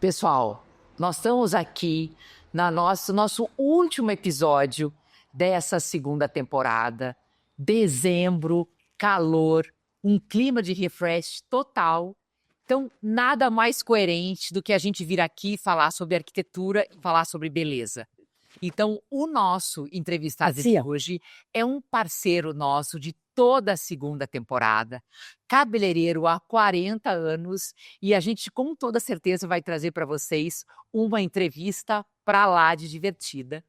Pessoal, nós estamos aqui no nosso último episódio dessa segunda temporada. Dezembro, calor, um clima de refresh total. Então, nada mais coerente do que a gente vir aqui falar sobre arquitetura e falar sobre beleza. Então, o nosso entrevistado de hoje é um parceiro nosso de toda a segunda temporada, cabeleireiro há 40 anos, e a gente com toda certeza vai trazer para vocês uma entrevista para lá de divertida.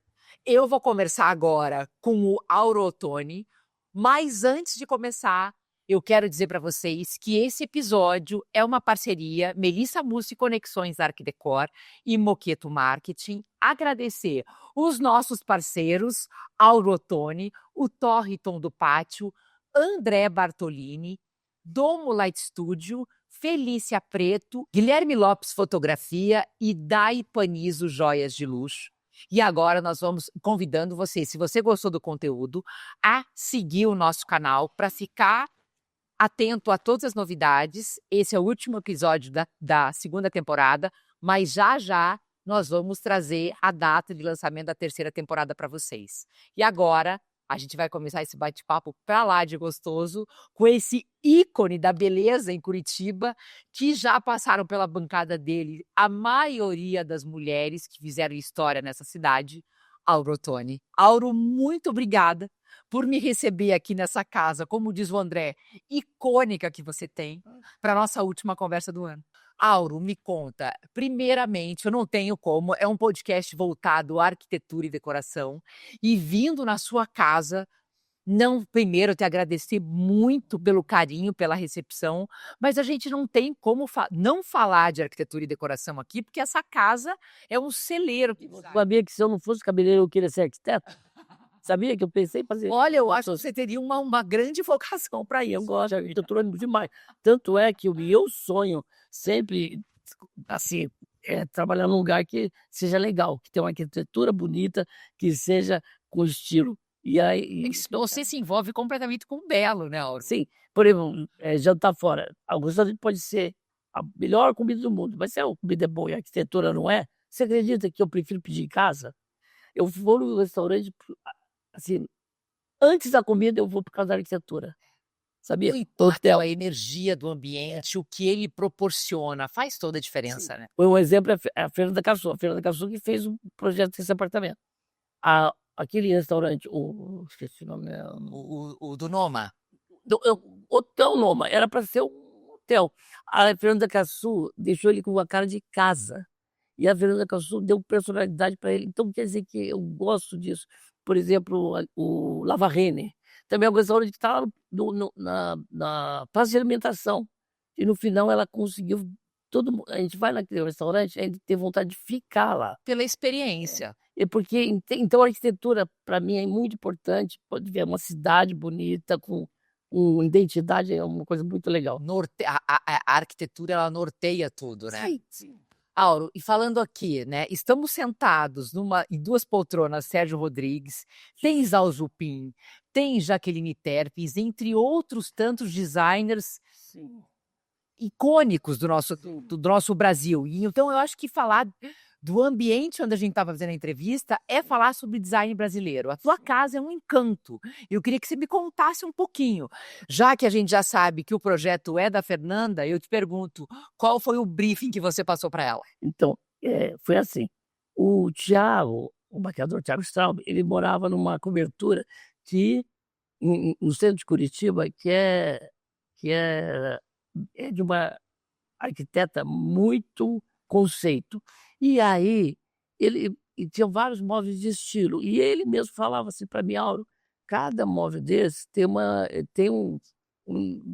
Eu vou conversar agora com o Auro Ottoni, mas antes de começar, eu quero dizer para vocês que esse episódio é uma parceria Melissa Mussi Conexões Arquidecor e Moqueto Marketing. Agradecer os nossos parceiros, Auro Ottoni, o Torriton do Pátio, André Bartolini, Domo Light Studio, Felícia Preto, Guilherme Lopes Fotografia e Dai Panizo Joias de Luxo. E agora nós vamos convidando você, se você gostou do conteúdo, a seguir o nosso canal para ficar atento a todas as novidades. Esse é o último episódio da segunda temporada, mas já nós vamos trazer a data de lançamento da terceira temporada para vocês. E agora a gente vai começar esse bate-papo para lá de gostoso com esse ícone da beleza em Curitiba, que já passaram pela bancada dele a maioria das mulheres que fizeram história nessa cidade, Auro Ottoni. Auro, muito obrigada por me receber aqui nessa casa, como diz o André, icônica que você tem, para a nossa última conversa do ano. Auro, me conta, primeiramente, eu não tenho como, é um podcast voltado à arquitetura e decoração, e vindo na sua casa, não primeiro te agradecer muito pelo carinho, pela recepção, mas a gente não tem como não falar de arquitetura e decoração aqui, porque essa casa é um celeiro. Sabia que se eu não fosse cabeleireiro eu queria ser arquiteto? Sabia que eu pensei em fazer? Olha, eu acho que você teria uma grande vocação para isso. Eu gosto de arquitetura demais. Tanto é que o meu sonho sempre, assim, é trabalhar num lugar que seja legal, que tenha uma arquitetura bonita, que seja com estilo. E aí, Você se envolve completamente com o belo, né, Auro? sim, por exemplo, jantar fora. Alguns restaurantes pode ser a melhor comida do mundo, mas se a comida é boa e a arquitetura não é, você acredita que eu prefiro pedir em casa? Eu vou no restaurante, assim, antes da comida eu vou por causa da arquitetura, sabia? O impacto, a energia do ambiente, o que ele proporciona, faz toda a diferença, Sim. né? Foi um exemplo a Feira da Caçu. A Feira da Caçu que fez um projeto desse apartamento. Aquele restaurante, esqueci o nome. O do Noma. Hotel Noma, era para ser um hotel. A Feira da Caçu deixou ele com a cara de casa. E a Feira da Caçu deu personalidade para ele. Então quer dizer que eu gosto disso. Por exemplo, o Lava Rene. Também é um restaurante que está na praça de alimentação. E no final ela conseguiu. A gente vai naquele restaurante, a gente tem vontade de ficar lá. Pela experiência. Porque, então, a arquitetura, para mim, é muito importante. Pode ver uma cidade bonita, com identidade, é uma coisa muito legal. A arquitetura, ela norteia tudo, né? Sim. Auro, e falando aqui, né, estamos sentados em duas poltronas, Sérgio Rodrigues, tem Zal Zupin, tem Jaqueline Terpes, entre outros tantos designers icônicos do nosso Brasil. E então eu acho que falar do ambiente onde a gente estava fazendo a entrevista é falar sobre design brasileiro. A tua casa é um encanto. Eu queria que você me contasse um pouquinho. Já que a gente já sabe que o projeto é da Fernanda, eu te pergunto, qual foi o briefing que você passou para ela? Então, foi assim. O Thiago, o maquiador Thiago Straub, ele morava numa cobertura no centro de Curitiba, que é de uma arquiteta muito conceito. E aí, ele tinha vários móveis de estilo. E ele mesmo falava assim para mim, Auro, cada móvel desse tem um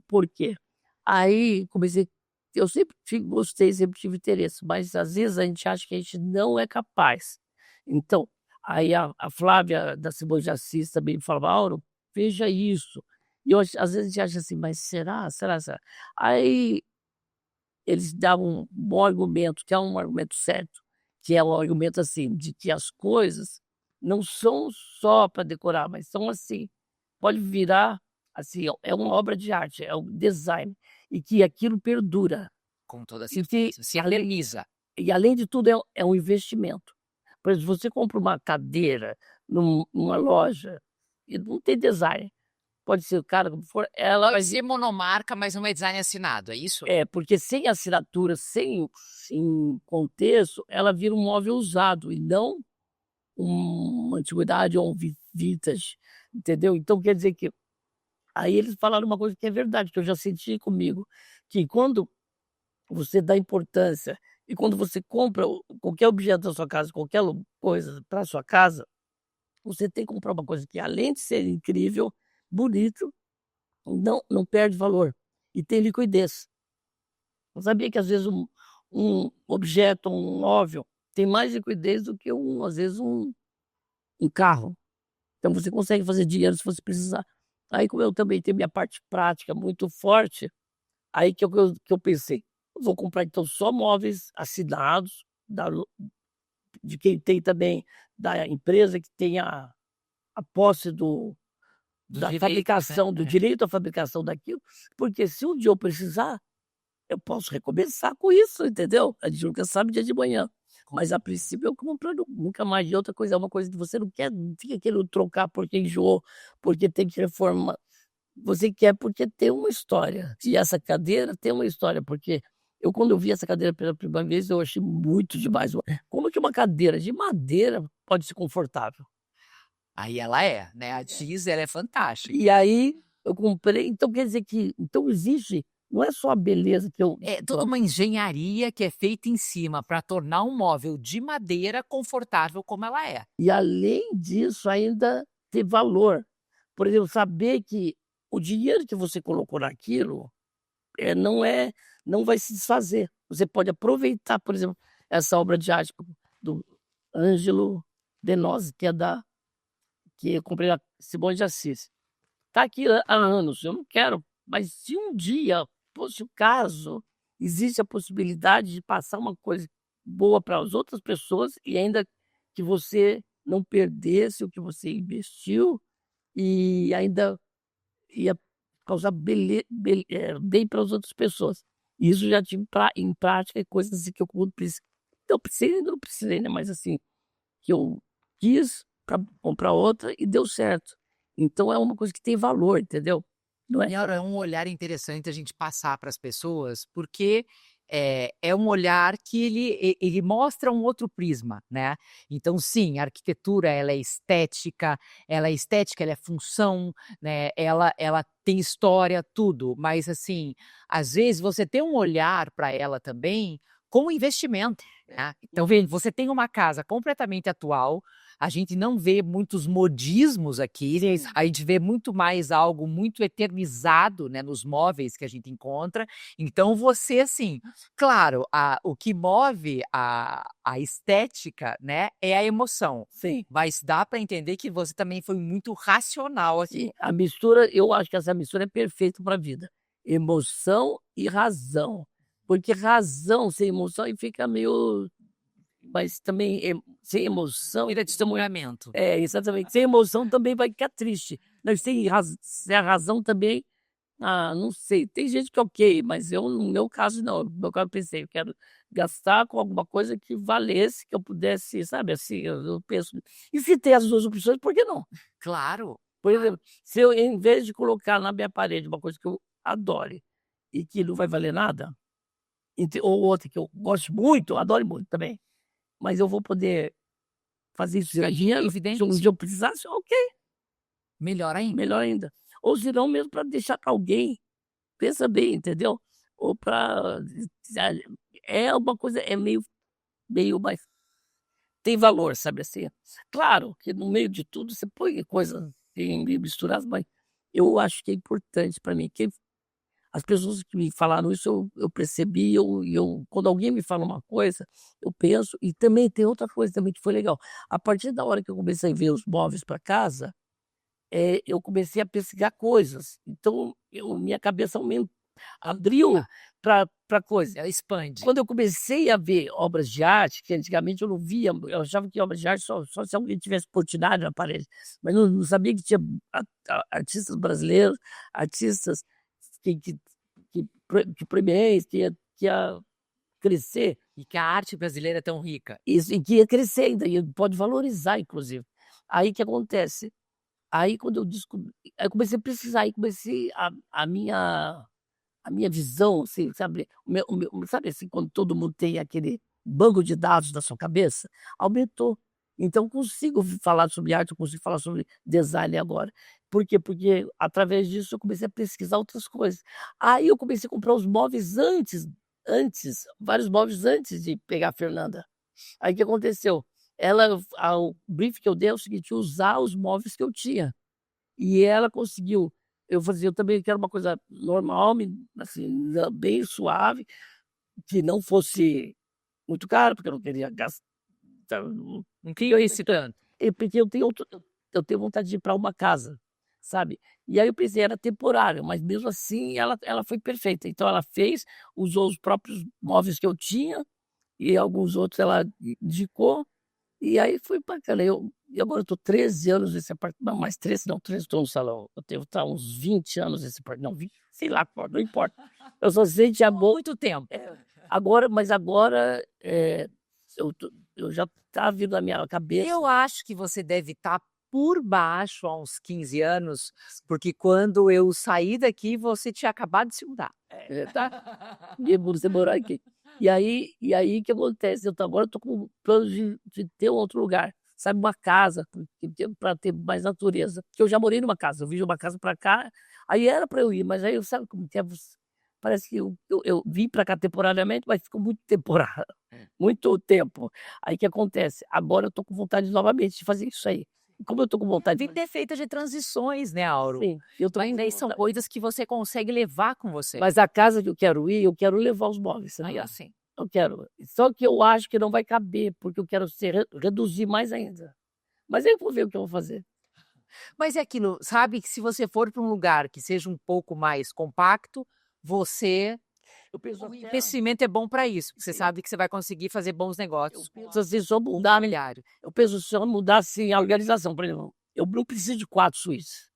porquê. Aí, eu sempre gostei, sempre tive interesse, mas às vezes a gente acha que a gente não é capaz. Então, aí a Flávia da Simões de Assis também falava, Auro, veja isso. E às vezes a gente acha assim, mas será? Aí eles davam um bom argumento, que é um argumento certo, que é um argumento assim, de que as coisas não são só para decorar, mas são assim, pode virar assim, é uma obra de arte, é um design, e que aquilo perdura. Com toda certeza, se eterniza. E além de tudo é um investimento. Por exemplo, você compra uma cadeira numa loja e não tem design, pode ser o cara como for, ela Pode ser monomarca, mas não é design assinado, é isso? porque sem assinatura, sem contexto, ela vira um móvel usado e não uma antiguidade ou um vintage, entendeu? Então quer dizer que aí eles falaram uma coisa que é verdade, que eu já senti comigo, que quando você dá importância e quando você compra qualquer objeto da sua casa, qualquer coisa para sua casa, você tem que comprar uma coisa que, além de ser incrível, bonito, não perde valor e tem liquidez. Eu sabia que às vezes um objeto, um móvel, tem mais liquidez do que às vezes um carro. Então você consegue fazer dinheiro se você precisar. Aí, como eu também tenho minha parte prática muito forte, aí que eu pensei, eu vou comprar então só móveis assinados de quem tem também, da empresa que tem a posse Do da direito, fabricação, do né? direito à fabricação daquilo, porque se um dia eu precisar, eu posso recomeçar com isso, entendeu? A gente nunca sabe dia de manhã. Mas a princípio eu comprando nunca mais de outra coisa, é uma coisa que você não quer, não fica querendo trocar porque enjoou, porque tem que reformar. Você quer porque tem uma história. E essa cadeira tem uma história, porque quando eu vi essa cadeira pela primeira vez, eu achei muito demais. Como que uma cadeira de madeira pode ser confortável? Aí ela é, né? A Giz, ela é fantástica. E aí eu comprei, então quer dizer que então existe, não é só a beleza que eu É toda uma engenharia que é feita em cima para tornar um móvel de madeira confortável como ela é. e além disso ainda ter valor. Por exemplo, saber que o dinheiro que você colocou naquilo, não vai se desfazer. Você pode aproveitar, por exemplo, essa obra de arte do Ângelo Denose, que eu comprei na Simone de Assis. Está aqui há anos, eu não quero, mas se um dia fosse o caso, existe a possibilidade de passar uma coisa boa para as outras pessoas e ainda que você não perdesse o que você investiu e ainda ia causar bem para as outras pessoas. Isso já tive em prática coisas assim que eu não precisei, ainda não precisei, né? Mas assim, que eu quis para comprar outra e deu certo. Então é uma coisa que tem valor, entendeu? Não é? E é um olhar interessante a gente passar para as pessoas, porque é um olhar que ele mostra um outro prisma, né? Então, sim, a arquitetura ela é estética, ela é função, né? Ela tem história, tudo, mas assim, às vezes você tem um olhar para ela também com investimento, né? Então, você tem uma casa completamente atual. A gente não vê muitos modismos aqui, a gente vê muito mais algo muito eternizado, né, nos móveis que a gente encontra. Então você, assim, claro, o que move a estética, né, é a emoção. Sim. Mas dá para entender que você também foi muito racional aqui. Sim, a mistura, eu acho que essa mistura é perfeita para a vida. Emoção e razão. Porque razão sem emoção aí fica meio. Mas também sem emoção. Vida de testemunhamento. Exatamente. Sem emoção também vai ficar triste. Mas sem a razão também. Ah, não sei. Tem gente que é ok, mas eu, no meu caso, não. No meu caso, eu pensei, eu quero gastar com alguma coisa que valesse, que eu pudesse, sabe, assim, eu penso. E se tem as duas opções, por que não? Claro. Por exemplo, se eu, em vez de colocar na minha parede uma coisa que eu adore e que não vai valer nada, ou outra que eu gosto muito, adoro muito também, mas eu vou poder fazer isso virar dinheiro, se um dia eu precisasse, ok, Melhor ainda. melhor ainda. Ou se não, mesmo para deixar para alguém, pensa bem, entendeu? Ou para. É uma coisa, meio mais. Tem valor, sabe assim? Claro que no meio de tudo você põe coisas misturadas, mas eu acho que é importante para mim. As pessoas que me falaram isso, eu percebi, quando alguém me fala uma coisa, eu penso, e também tem outra coisa também que foi legal. A partir da hora que eu comecei a ver os móveis para casa, eu comecei a pesquisar coisas. Então, minha cabeça abriu para coisas. Ela expande. Quando eu comecei a ver obras de arte, que antigamente eu não via, eu achava que obras de arte só se alguém tivesse Portinari na parede, mas não sabia que tinha artistas brasileiros, artistas que proeminentes, crescer, E que a arte brasileira é tão rica. isso, e que ia crescer ainda, e pode valorizar, inclusive. Aí o que acontece? Aí quando eu descobri, aí eu comecei a pesquisar, aí comecei a minha visão, assim, sabe, sabe assim, quando todo mundo tem aquele banco de dados na sua cabeça, aumentou. Então consigo falar sobre arte, eu consigo falar sobre design agora. Por quê? Porque através disso eu comecei a pesquisar outras coisas. Aí eu comecei a comprar os móveis vários móveis antes de pegar a Fernanda. Aí o que aconteceu? O brief que eu dei é o seguinte: usar os móveis que eu tinha. E ela conseguiu. Eu também quero uma coisa normal, assim, bem suave, que não fosse muito caro, porque eu não queria gastar. Não queria esse tanto. Porque eu tenho vontade de ir para uma casa, sabe? E aí eu pensei, era temporário, mas mesmo assim ela foi perfeita. Então ela usou os próprios móveis que eu tinha e alguns outros ela indicou, e aí foi bacana. E agora eu estou 13 anos nesse apartamento, não, mais 13 não, 13 estou no salão. Eu devo estar uns 20 anos nesse apartamento, não, 20, sei lá, não importa. Eu só sei de amor. Muito tempo. Mas agora eu já está vindo na minha cabeça. Eu acho que você deve estar por baixo há uns 15 anos, porque quando eu saí daqui, você tinha acabado de se mudar. Tá? E você morar aqui. E aí o que acontece? Agora eu tô com plano de ter um outro lugar, sabe, uma casa, para ter mais natureza. Porque eu já morei numa casa, eu vim de uma casa para cá, aí era para eu ir, mas aí sabe como que é? Parece que eu vim para cá temporariamente, mas ficou muito temporário, muito tempo. Aí o que acontece? Agora eu tô com vontade novamente de fazer isso aí. Como eu tô com vontade de Vida é feita de transições, né, Auro? sim, eu tô com Ainda são vontade. coisas que você consegue levar com você. Mas a casa que eu quero ir, eu quero levar os móveis, Aí, sabe? assim. Eu quero. Só que eu acho que não vai caber, porque eu quero reduzir mais ainda. Mas aí eu vou ver o que eu vou fazer. Mas é aquilo, sabe, que se você for para um lugar que seja um pouco mais compacto, você Eu penso o até, investimento é bom para isso, porque você sim, sabe que você vai conseguir fazer bons eu negócios penso assim, só mudar, familiares. eu penso só mudar assim a organização, por exemplo, eu não preciso de 4 suítes.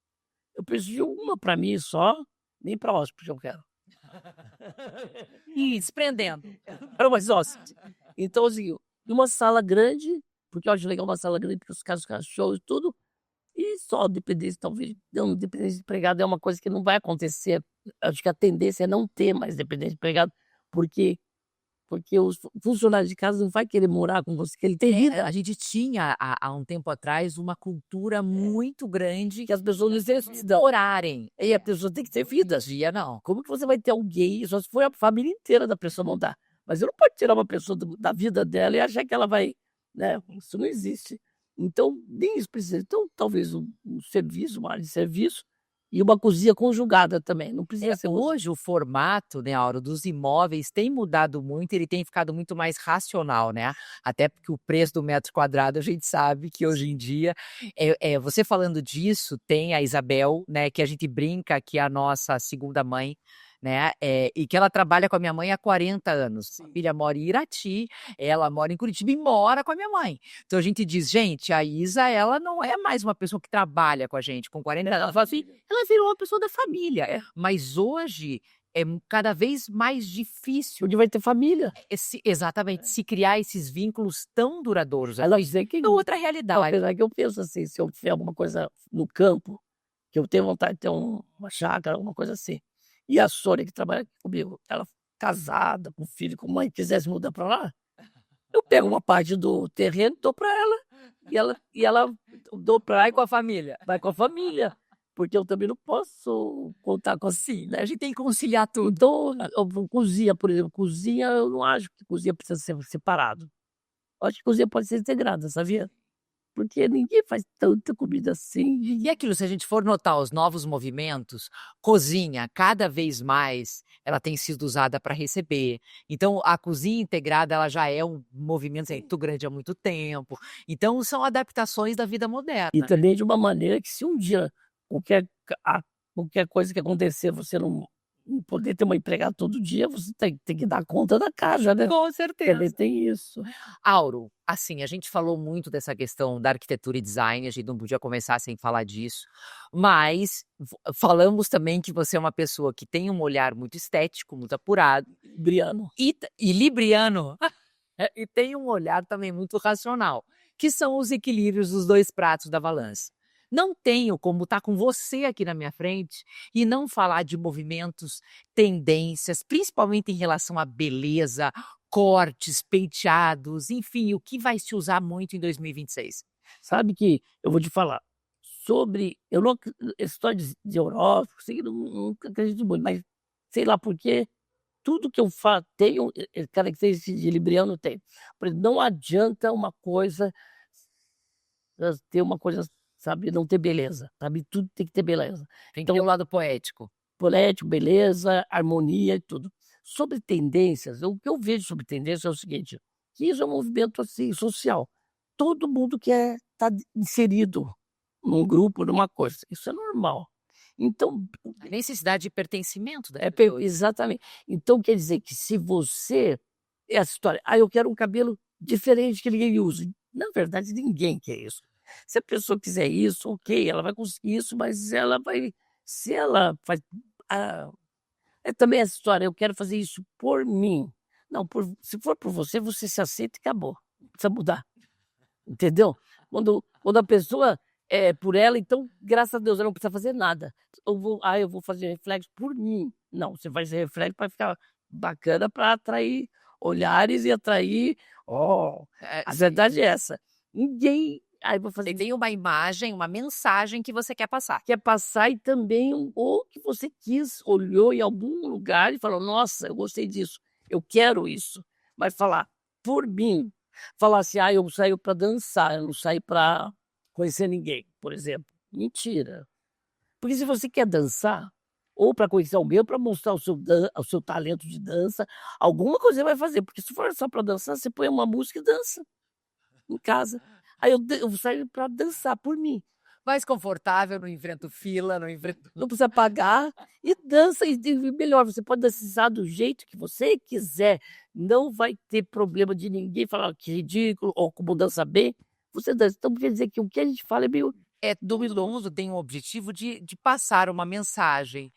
Eu preciso de uma para mim só, nem para hóspede eu quero. E desprendendo. Para mais hóspede. Então assim, uma sala grande, porque eu acho legal uma sala grande para os cachorros e tudo. E só dependência, talvez, não, dependência de empregado é uma coisa que não vai acontecer. Acho que a tendência é não ter mais dependência de empregado, porque os funcionários de casa não vai querer morar com você, que ele tem vida, A gente tinha há um tempo atrás uma cultura muito grande que as pessoas necessitam. orarem. E a pessoa tem que ter vida. Hoje em dia não. Como que você vai ter alguém, só se for a família inteira da pessoa não dá. Mas eu não pode tirar uma pessoa da vida dela e achar que ela vai, né? Isso não existe. Então, nem isso precisa. Então, talvez um serviço, uma área de serviço e uma cozinha conjugada também. Não precisa ser Hoje o formato, né, Auro, dos imóveis tem mudado muito, ele tem ficado muito mais racional, né? Até porque o preço do metro quadrado a gente sabe que hoje em dia, você falando disso, tem a Isabel, né, que a gente brinca que é a nossa segunda mãe, né, e que ela trabalha com a minha mãe há 40 anos. A filha mora em Irati, ela mora em Curitiba e mora com a minha mãe. Então a gente diz, gente, a Isa, ela não é mais uma pessoa que trabalha com a gente com 40 anos. Ela fala assim, ela virou uma pessoa da família. Mas hoje é cada vez mais difícil onde vai ter família. exatamente se criar esses vínculos tão duradouros. Ela dizer que É outra não, realidade. apesar que eu penso assim, se eu tiver alguma coisa no campo, que eu tenho vontade de ter uma chácara, alguma coisa assim. E a Sônia, que trabalha aqui comigo, ela casada, com filho, com mãe, quisesse mudar para lá, eu pego uma parte do terreno, dou para ela, e ela dou para Vai com a família. vai com a família, porque eu também não posso contar com assim, né? A gente tem que conciliar tudo. Então, cozinha, por exemplo, cozinha, eu não acho que cozinha precisa ser separado. Eu acho que cozinha pode ser integrada, sabia? Porque ninguém faz tanta comida assim. E aquilo, se a gente for notar os novos movimentos, cozinha, cada vez mais, ela tem sido usada para receber. Então, a cozinha integrada, ela já é um movimento muito grande há muito tempo. Então, são adaptações da vida moderna. E também de uma maneira que se um dia qualquer, qualquer coisa que acontecer, você não poder ter uma empregada todo dia, você tem que dar conta da casa, né? Com Também certeza. tem isso. Auro, assim, a gente falou muito dessa questão da arquitetura e design, a gente não podia começar sem falar disso, mas falamos também que você é uma pessoa que tem um olhar muito estético, muito apurado, Briano. e libriano, e tem um olhar também muito racional, que são os equilíbrios dos dois pratos da balança. Não tenho como estar com você aqui na minha frente e não falar de movimentos, tendências, principalmente em relação à beleza, cortes, penteados, enfim, o que vai se usar muito em 2026. Sabe que eu vou te falar sobre eu não ac essa história de horóscopo, isso aí eu nunca acredito muito, mas sei lá por quê, tudo que eu tenho, características de libriano tem. Por exemplo, não adianta uma coisa ter uma coisa, sabe, não ter beleza, sabe, tudo tem que ter beleza. Tem que ter o lado poético. Poético, beleza, harmonia e tudo. Sobre tendências, o que eu vejo sobre tendência é o seguinte, que isso é um movimento, assim, social. Todo mundo quer estar inserido num grupo, numa coisa, isso é normal. Então, A necessidade de pertencimento das é pessoas. exatamente. Então quer dizer que se você é essa história: "Ah, eu quero um cabelo diferente que ninguém usa". Na verdade ninguém quer isso. Se a pessoa quiser isso, ok, ela vai conseguir isso, mas ela vai se ela faz ah, é também essa história: "Eu quero fazer isso por mim". Não, se for por você, você se aceita e acabou, não precisa mudar. Entendeu? Quando a pessoa é por ela, então, graças a Deus, ela não precisa fazer nada. Eu vou fazer reflexo por mim. Não, você vai fazer reflexo para ficar bacana, para atrair olhares e atrair a Sim. verdade é essa. Ninguém vou Você fazer tem uma imagem, uma mensagem que você quer passar. quer passar e também ou que você quis, olhou em algum lugar e falou: "Nossa, eu gostei disso, eu quero isso". Mas falar por mim, falar assim: "Ah, eu saio para dançar, eu não saio para conhecer ninguém", por exemplo. Mentira. Porque se você quer dançar, ou para conhecer alguém, ou para mostrar o seu talento de dança, alguma coisa você vai fazer, porque se for só para dançar, você põe uma música e dança em casa. Aí eu saio para dançar por mim. Mais confortável, não enfrento fila, não enfrento. Não precisa pagar e dança e melhor, você pode dançar do jeito que você quiser, não vai ter problema de ninguém falar: "Que ridículo", ou "Como dança bem", você dança. Então quer dizer que o que a gente fala é meio É luminoso, tem o objetivo de passar uma mensagem,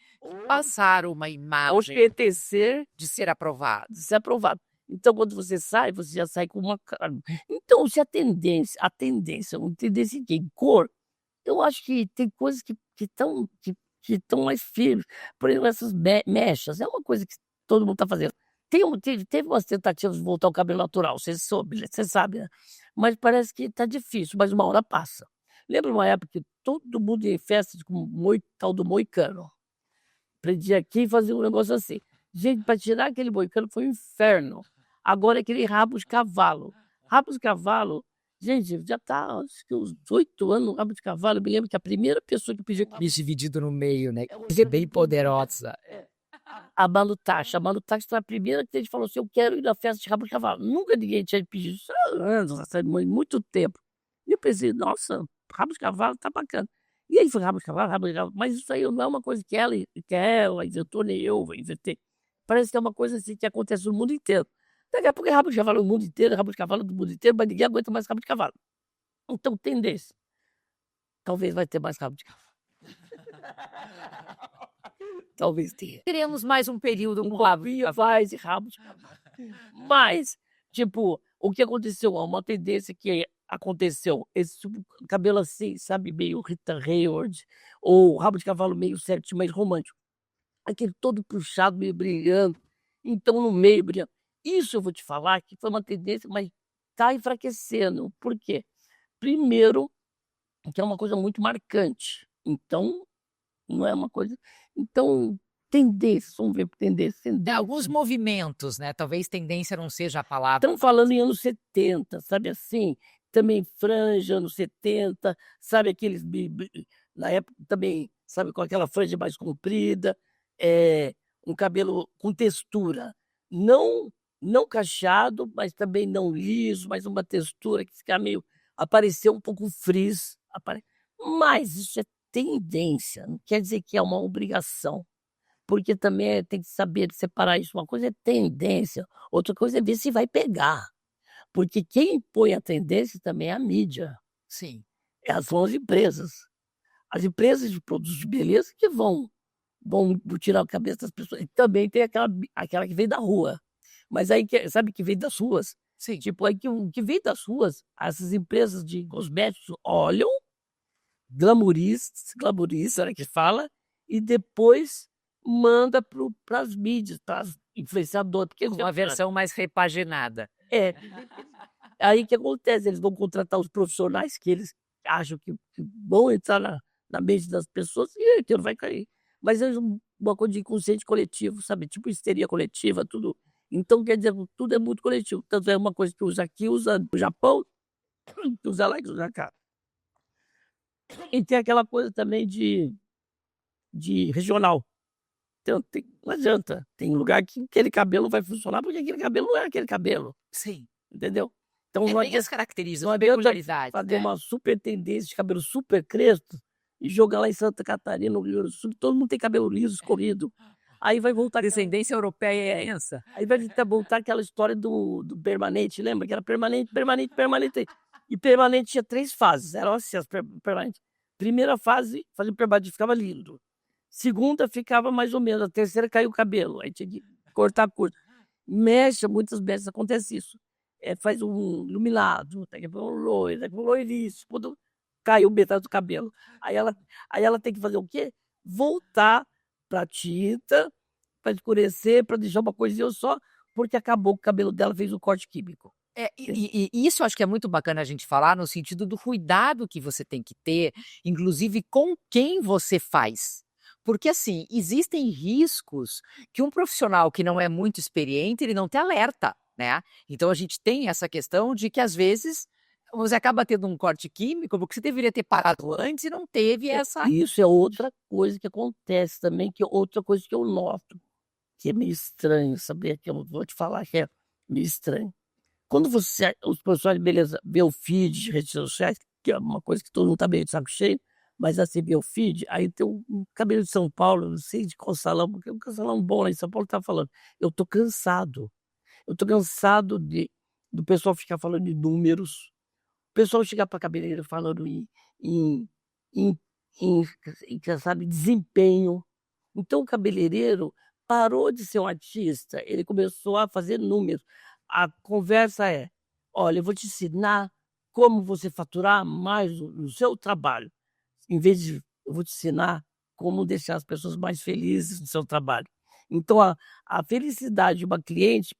passar uma ou imagem, enaltecer de ser aprovado. de ser aprovado. Então quando você já sai com uma cara então se uma tendência em quê? Em cor, eu acho que tem coisas que estão mais firmes. Por exemplo, essas mechas, é uma coisa que todo mundo está fazendo. Teve umas tentativas de voltar ao cabelo natural, você sabe, né. Mas parece que está difícil, mas uma hora passa. Lembra uma época que todo mundo ia em festa com tal do moicano? Prendia aqui e fazia um negócio assim. Gente, para tirar aquele moicano foi um inferno. Agora é aquele rabo de cavalo. Rabo de cavalo, gente, já tá acho que uns 8 anos rabo de cavalo. Eu me lembro que a primeira pessoa que pediu Bicho dividido no meio, né? Coisa bem poderosa. a Manu Táxi foi a primeira que a gente falou assim: "Eu quero ir na festa de rabo de cavalo". Nunca ninguém tinha pedido isso há anos, essa muito tempo. E eu pensei: "Nossa, rabo de cavalo tá bacana". E aí foi rabo de cavalo, mas isso aí não é uma coisa que ela inventou, nem eu inventei. Parece que é uma coisa, assim, que acontece no mundo inteiro. Daqui a pouco é rabo de cavalo no mundo inteiro, rabo de cavalo do mundo inteiro, mas ninguém aguenta mais rabo de cavalo. Então tendência, talvez vai ter mais rabo de cavalo. Talvez tenha. Teremos mais um período Um com rabo de copinha cavalo. faz e rabo de cavalo. Mas, tipo, o que aconteceu? Uma tendência que aconteceu, esse tipo, cabelo assim, sabe, meio Rita Hayworth, ou rabo de cavalo meio certinho, mais romântico. Aquele todo puxado, meio brilhando, então no meio brilhando. Isso eu vou te falar que foi uma tendência, mas tá enfraquecendo. Por quê? Primeiro, que é uma coisa muito marcante, então não é uma coisa então tendência, vamos ver tendência, Alguns tendência. movimentos, né, talvez tendência não seja a palavra. Estamos falando em anos 70, sabe assim? Também franja, anos 70, sabe aqueles na época também, sabe, com aquela franja mais comprida, um cabelo com textura, não não cacheado, mas também não liso, mas uma textura que fica meio apareceu um pouco frizz, mas isso é tendência, não quer dizer que é uma obrigação. porque também tem que saber separar isso. Uma coisa é tendência, outra coisa é ver se vai pegar. Porque quem põe a tendência também é a mídia, Sim. são as empresas. As empresas de produtos de beleza que vão tirar a cabeça das pessoas. E também tem aquela que vem da rua. Mas aí, sabe que vem das ruas? Sim. Tipo, aí que vem das ruas, essas empresas de cosméticos olham, glamouriza, né, que fala, e depois manda para as mídias, para as influenciadoras. Porque Uma versão mais repaginada. é. Aí o que acontece? Eles vão contratar os profissionais que eles acham que vão entrar na mente das pessoas e aquilo vai cair. Mas é uma coisa de inconsciente coletivo, sabe? Tipo histeria coletiva, tudo. Então, quer dizer, tudo é muito coletivo. Tanto é uma coisa que usa aqui, usa no Japão, que usa lá e que usa cá. E tem aquela coisa também de regional. Então, não adianta. Tem lugar que aquele cabelo vai funcionar porque aquele cabelo não é aquele cabelo. Sim. Entendeu? Então, É não bem adianta, as características, não as adianta peculiaridades, fazer né? uma super tendência de cabelo super crespo e jogar lá em Santa Catarina, no Rio Grande do Sul, todo mundo tem cabelo liso, escorrido. Aí vai voltar Descendência europeia é essa. aí vai voltar aquela história do permanente, lembra? Que era permanente, permanente, permanente. E permanente tinha 3 fases, eram assim as permanentes. Primeira fase, fazia o permanente, ficava lindo. Segunda, ficava mais ou menos. A terceira, caiu o cabelo, aí tinha que cortar curto. Muitas vezes acontece isso. Faz um iluminado, daqui a pouco um loiro, daqui a pouco um loiriço, quando caiu metade do cabelo. Aí ela tem que fazer o quê? Voltar para tinta, para escurecer, para deixar uma coisinha só, porque acabou que o cabelo dela fez um corte químico. E isso eu acho que é muito bacana a gente falar no sentido do cuidado que você tem que ter, inclusive com quem você faz. Porque, assim, existem riscos que um profissional que não é muito experiente, ele não te alerta, né? Então a gente tem essa questão de que, às vezes, você acaba tendo um corte químico porque você deveria ter parado antes e não teve essa. Isso é outra coisa que acontece também, que é outra coisa que eu noto, que é meio estranho, saber que eu vou te falar que é meio estranho. Quando os profissionais de beleza vê o feed de redes sociais, que é uma coisa que todo mundo tá meio de saco cheio, mas assim, vê o feed, aí tem um cabelo de São Paulo, não sei de qual salão, porque é um salão bom lá em São Paulo tá falando. Eu tô cansado. Eu tô cansado do pessoal ficar falando de números, o pessoal chegar pra cabeleireiro falando em em sabe, desempenho. Então o cabeleireiro parou de ser um artista, ele começou a fazer números. A conversa é: "Olha, eu vou te ensinar como você faturar mais no seu trabalho, em vez de eu vou te ensinar como deixar as pessoas mais felizes no seu trabalho". Então a felicidade de uma cliente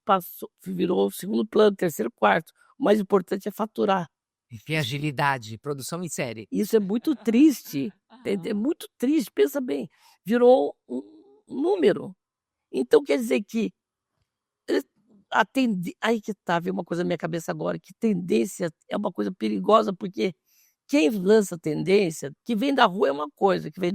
virou segundo plano, terceiro, quarto. O mais importante é faturar. Enfim, agilidade, produção em série. Isso é muito triste, é muito triste, pensa bem, virou um número. Então quer dizer que aí que tá, veio uma coisa na minha cabeça agora, que tendência é uma coisa perigosa, porque quem lança tendência, que vem da rua é uma coisa, que vem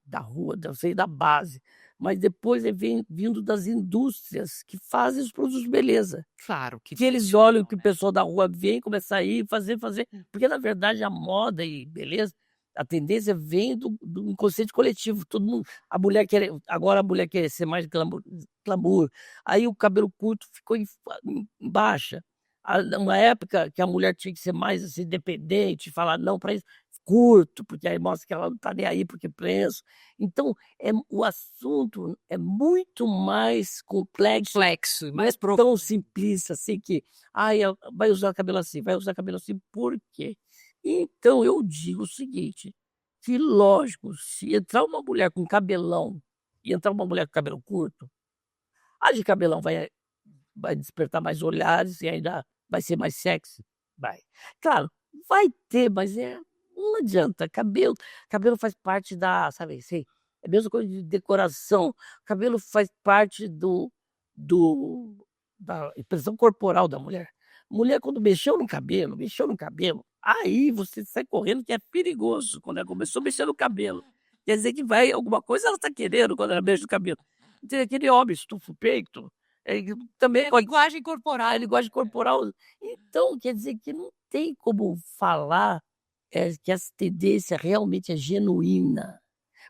da rua, da base, mas depois vem vindo das indústrias que fazem os produtos de beleza. Claro que Que eles olham que o pessoal da rua vem, começa a ir, fazer, porque na verdade a moda e beleza, a tendência vem do inconsciente coletivo, todo mundo, agora a mulher quer ser mais glamour, aí o cabelo curto ficou em baixa, uma época que a mulher tinha que ser mais, assim, independente, falar não para isso, curto, porque aí mostra que ela não está nem aí porque preço. Então, o assunto é muito mais complexo, complexo, não é mais tão simplista assim que, ai, vai usar cabelo assim, vai usar cabelo assim, por quê? Então eu digo o seguinte, que lógico, se entrar uma mulher com cabelão e entrar uma mulher com cabelo curto, a de cabelão vai despertar mais olhares e ainda vai ser mais sexy, vai. Claro, vai ter, mas não adianta, cabelo faz parte sabe assim, é a mesma coisa de decoração, cabelo faz parte do da expressão corporal da mulher. Mulher quando mexeu no cabelo, aí você sai correndo que é perigoso quando ela começou a mexer no cabelo. Quer dizer que alguma coisa ela está querendo quando ela mexe no cabelo. Tem aquele homem estufa o peito, também linguagem corporal. a linguagem corporal. Então, quer dizer que não tem como falar, que essa tendência realmente é genuína,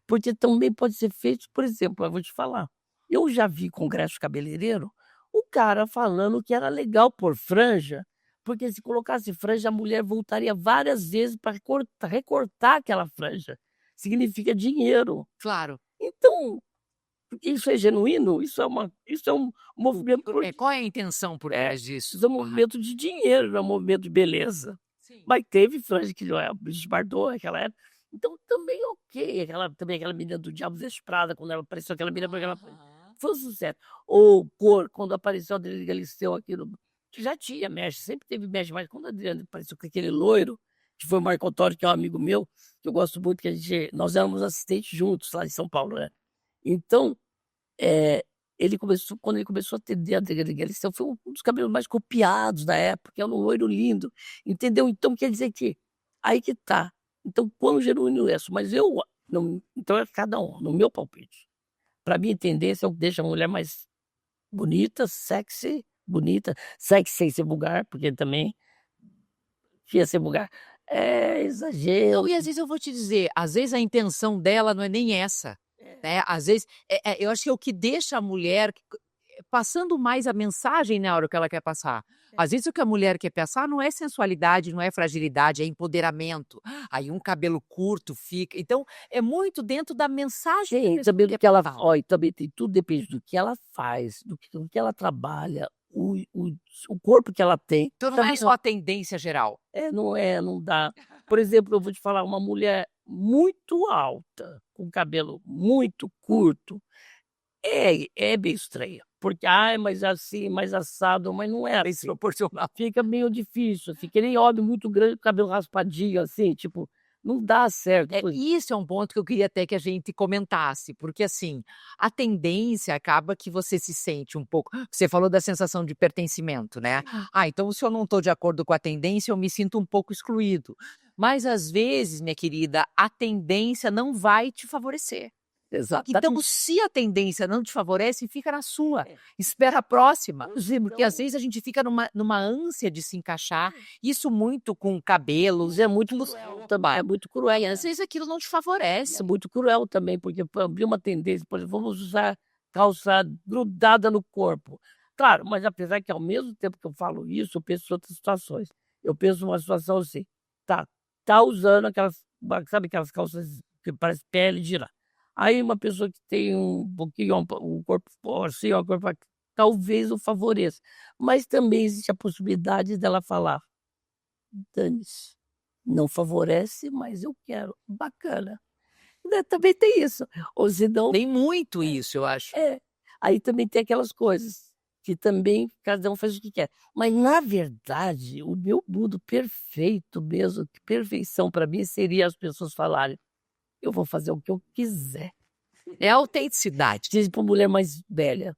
Porque também pode ser feito, por exemplo, eu vou te falar, eu já vi congresso cabeleireiro, o cara falando que era legal pôr franja, porque se colocasse franja, a mulher voltaria várias vezes para recortar aquela franja. Significa dinheiro. Claro. Então, isso é genuíno? Isso é um movimento Qual é a intenção por trás disso? isso é um movimento de dinheiro, não é um movimento de beleza. Sim. Mas teve franja que não é Brigitte Bardot, aquela época. Então também ok, também aquela menina do Diabo Veste Prada, quando ela apareceu, aquela menina, porque ela Aham. foi um sucesso. Ou Cor, quando apareceu a Adriana Galisteu aqui no que já tinha mesh, sempre teve mesh, mas quando a Adriana apareceu com aquele loiro, que foi o Marco Antônio, que é um amigo meu, que eu gosto muito, que nós éramos assistentes juntos lá em São Paulo, né. Então, eh, quando ele começou a atender a Adriana Galisteu, foi um dos cabelos mais copiados da época, é um loiro lindo, entendeu. Então quer dizer que aí que tá. Então quão genuíno é isso, mas eu não, então é cada um, no meu palpite. Para mim, tendência é o que deixa a mulher mais bonita, sexy sem ser vulgar, porque também ia ser vulgar. É exagero. Não, e às vezes eu vou te dizer, às vezes a intenção dela não é nem essa, né, às vezes, eu acho que é o que deixa a mulher passando mais a mensagem na hora que ela quer passar. Às vezes o que a mulher quer passar não é sensualidade, não é fragilidade, é empoderamento. Aí um cabelo curto fica, então é muito dentro da mensagem que a Sim, pessoa também do quer que ela passar. ó, e também tem tudo depende do que ela faz, do que ela trabalha, o corpo que ela tem. Então não é Também só a tendência geral. não dá. Por exemplo, eu vou te falar, uma mulher muito alta, com cabelo muito curto, é meio estranha, porque: "Ai, mas assim, mais assado", mas não é assim. Desproporcional. Fica meio difícil, assim, que nem homem muito grande com cabelo raspadinho, assim, tipo, não dá certo. Isso é um ponto que eu queria até que a gente comentasse, porque assim, a tendência acaba que você se sente um pouco, você falou da sensação de pertencimento, né. "Ah, então se eu não estou de acordo com a tendência, eu me sinto um pouco excluído". Mas às vezes, minha querida, a tendência não vai te favorecer. Então, Exatamente. se a tendência não te favorece, fica na sua, espera a próxima, porque às vezes a gente fica numa ânsia de se encaixar, isso muito com cabelos, É muito com cruel também, é muito cruel. e às vezes aquilo não te Isso favorece. é muito cruel também, porque pra abrir uma tendência, por exemplo, vamos usar calça grudada no corpo. Claro, mas apesar que ao mesmo tempo que eu falo isso, eu penso em outras situações. Eu penso numa situação assim, tá usando sabe aquelas calças que parece pele de lã. Aí uma pessoa que tem um pouquinho um corpo assim, um corpo talvez o favoreça, mas também existe a possibilidade dela falar: "Dane-se, não favorece, mas eu quero". Bacana. Né, também tem isso. Ou senão Tem muito isso, eu acho. é, aí também tem aquelas coisas, que também cada um faz o que quer. Mas na verdade, o meu mundo perfeito mesmo, que perfeição para mim seria as pessoas falarem: "Eu vou fazer o que eu quiser". É a autenticidade. Diz pra mulher mais velha,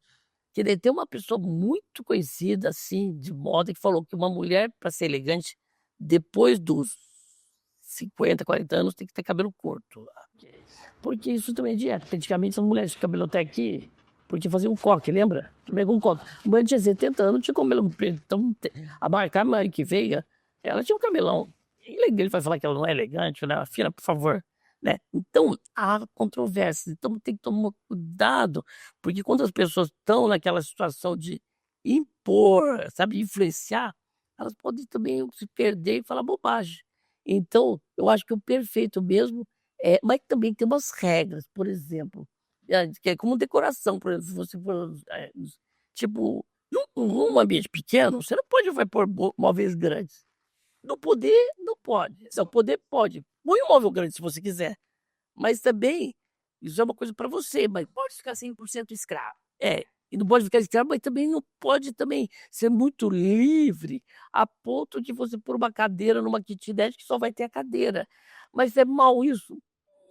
que daí tem uma pessoa muito conhecida, assim, de moda, que falou que uma mulher para ser elegante, depois dos 50, 40 anos, tem que ter cabelo curto. Porque isso também é dieta. Antigamente as mulheres tinham cabelo até aqui, porque faziam um coque, lembra? Pegou um coque. A mulher tinha 70 anos, tinha cabelo comprido. Então, a Marca Mãe que veio, ela tinha um cabelão. Ele vai falar que ela não é elegante, né? Filha, por favor. Né? Então, há controvérsias. Então, tem que tomar cuidado, porque quando as pessoas estão naquela situação de impor, sabe, influenciar, elas podem também se perder e falar bobagem. Então, eu acho que o perfeito mesmo mas também tem umas regras, por exemplo, que é como decoração, por exemplo, se você for, tipo, num ambiente pequeno, você não pode vai pôr móveis grandes. No poder, não pode. No poder, pode. Põe um móvel grande se você quiser, mas também isso é uma coisa para você, mas Pode ficar 100% escravo. e não pode ficar escravo, mas também não pode também ser muito livre, a ponto de você pôr uma cadeira numa kitnet que só vai ter a cadeira. Mas é mal isso?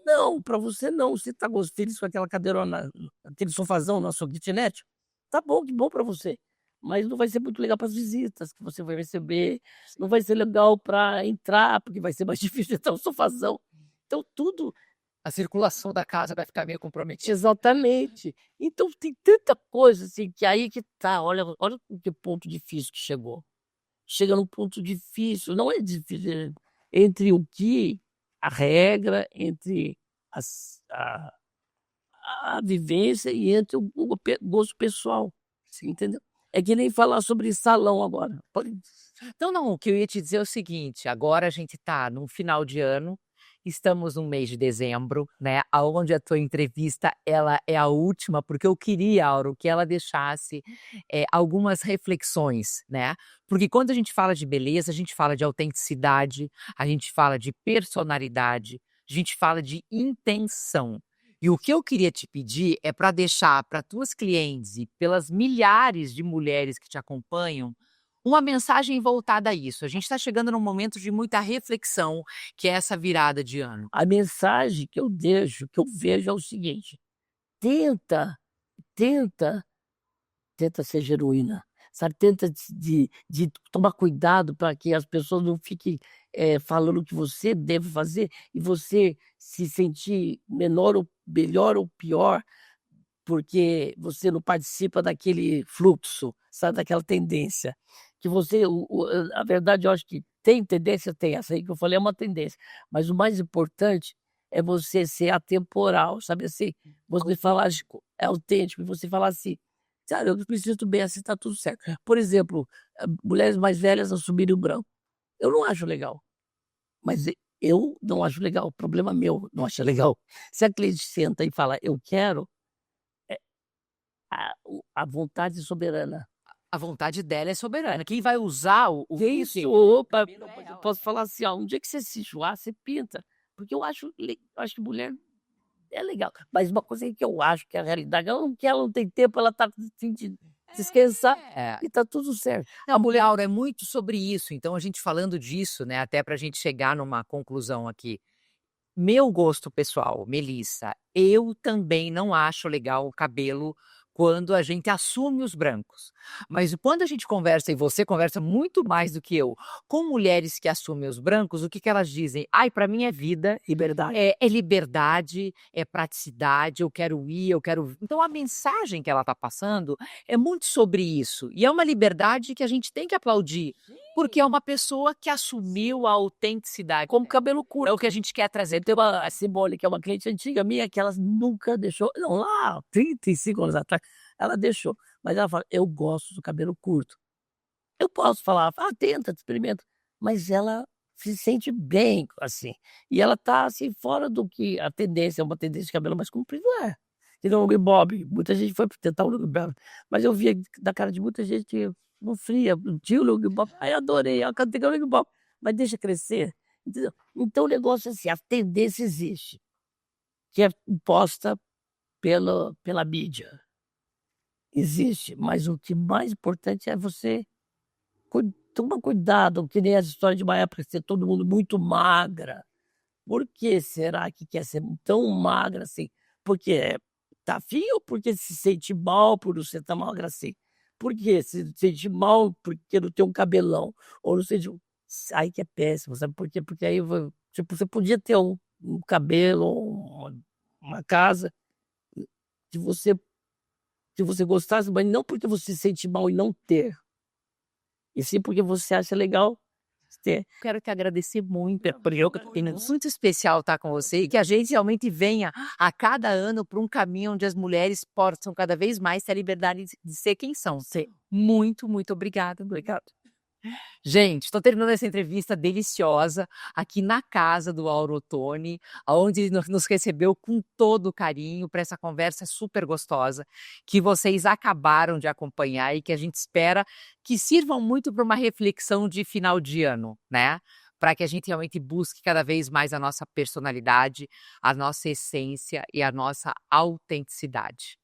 Não, para você não, você tá feliz com aquela cadeirona, aquele sofazão na sua kitnet, tá bom, que bom para você, mas não vai ser muito legal para as visitas que você vai receber, não vai ser legal para entrar, porque vai ser mais difícil entrar um sofazão. Então tudo A circulação da casa vai ficar meio comprometida. exatamente. Então tem tanta coisa, assim, que aí que tá, olha que ponto difícil que chegou. Chega num ponto difícil, não é difícil, entre o que a regra, entre a vivência e entre o gosto pessoal, você entendeu? É que nem falar sobre salão agora. Não, o que eu ia te dizer é o seguinte, agora a gente está num final de ano, estamos no mês de dezembro, né, aonde a tua entrevista, ela é a última, porque eu queria, Auro, que ela deixasse, algumas reflexões, né, porque quando a gente fala de beleza, a gente fala de autenticidade, a gente fala de personalidade, a gente fala de intenção. E o que eu queria te pedir é para deixar para tuas clientes e pelas milhares de mulheres que te acompanham, uma mensagem voltada a isso. A gente está chegando num momento de muita reflexão, que é essa virada de ano. A mensagem que eu deixo, que eu vejo é o seguinte: tenta, tenta, tenta ser genuína, sabe? Tenta de tomar cuidado para que as pessoas não fiquem falando o que você deve fazer e você se sentir menor ou melhor ou pior porque você não participa daquele fluxo, sabe, daquela tendência. Que você a verdade eu acho que tem tendência, tem, essa aí que eu falei é uma tendência, mas o mais importante é você ser atemporal, sabe assim, você falar é autêntico, e você falar assim: "Cara, eu me sinto bem assim, tá tudo certo". Por exemplo, mulheres mais velhas assumirem o branco, eu não acho legal, mas eu não acho legal, problema meu não achar legal. Se a cliente senta e fala: "Eu quero", a vontade soberana. A vontade dela é soberana. Quem vai usar o Isso, fim, opa, cabelo é eu ela. posso falar assim, ó, um dia que você se enjoar, você pinta, porque eu acho que mulher é legal, mas uma coisa que eu acho que é a realidade, ela não tem tempo, ela tá assim de descansar É. e tá tudo certo. A Não, mulher Laura, é muito sobre isso. Então, a gente falando disso, né, até para a gente chegar numa conclusão aqui. Meu gosto pessoal, Melissa, eu também não acho legal o cabelo quando a gente assume os brancos. Mas quando a gente conversa, e você conversa muito mais do que eu, com mulheres que assumem os brancos, o que que elas dizem? Ai, para mim é vida, liberdade. é liberdade, é praticidade, eu quero ir, eu quero. Então a mensagem que ela está passando é muito sobre isso. E é uma liberdade que a gente tem que aplaudir. Porque é uma pessoa que assumiu a autenticidade. Como cabelo curto. É o que a gente quer trazer. Tem uma a Simone, que é uma cliente antiga minha, que ela nunca deixou não, lá 35 anos atrás, ela deixou, mas ela fala: "Eu gosto do cabelo curto". Eu posso falar: "Ah, tenta, experimenta", mas ela se sente bem assim, e ela tá, assim, fora do que a tendência, é uma tendência de cabelo mais comprido é. Que nem o Hugo Bob, muita gente foi pra tentar o Hugo Bob, mas eu via da cara de muita gente que não fria, tinha o Hugo Bob, aí adorei, eu cantei o Hugo Bob, mas deixa crescer, entendeu? Então o negócio é assim, a tendência existe, que é imposta pela mídia, existe, mas o que mais importante é você toma cuidado, que nem as histórias de uma época ser todo mundo muito magra. Por que será que quer ser tão magra assim? Porque tá afim ou porque se sente mal por não ser tão magra assim? Por quê? Se sente mal porque não tem um cabelão, ou não sente aí que é péssimo, sabe por quê? Porque aí tipo, você podia ter um cabelo, uma casa, que você que você gostasse, mas não porque você se sente mal em não ter. E sim porque você acha legal ter. Quero te agradecer muito, porque eu tenho muito especial estar com você e que a gente realmente venha a cada ano para um caminho onde as mulheres possam cada vez mais ter a liberdade de ser quem são. Sim. Muito, muito obrigada. Obrigado. Gente, estou terminando essa entrevista deliciosa aqui na casa do Auro Ottoni, onde ele nos recebeu com todo o carinho para essa conversa super gostosa que vocês acabaram de acompanhar e que a gente espera que sirvam muito para uma reflexão de final de ano, né? Para que a gente realmente busque cada vez mais a nossa personalidade, a nossa essência e a nossa autenticidade.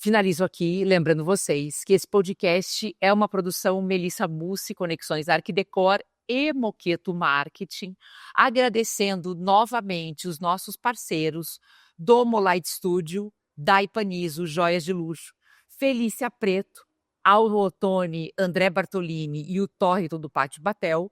Finalizo aqui lembrando vocês que esse podcast é uma produção Melissa Mussi, Conexões Arquidecor e Moqueto Marketing, agradecendo novamente os nossos parceiros Domo Light Studio, da Ipanizo Joias de Luxo, Felícia Preto, Auro Ottoni, André Bartolini e o Tórrito do Pátio Batel,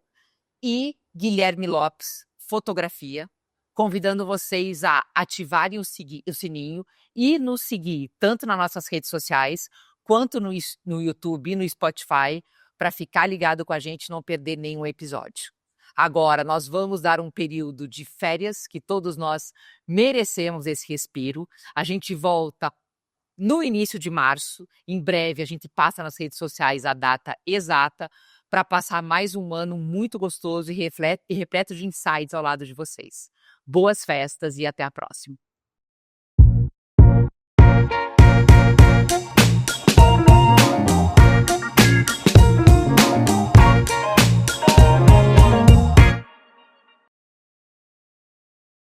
e Guilherme Lopes, Fotografia, convidando vocês a ativarem o sininho e nos seguir tanto nas nossas redes sociais, quanto no YouTube e no Spotify, para ficar ligado com a gente e não perder nenhum episódio. Agora, nós vamos dar um período de férias, que todos nós merecemos esse respiro. A gente volta no início de março. Em breve, a gente passa nas redes sociais a data exata para passar mais um ano muito gostoso e repleto de insights ao lado de vocês. Boas festas e até a próxima.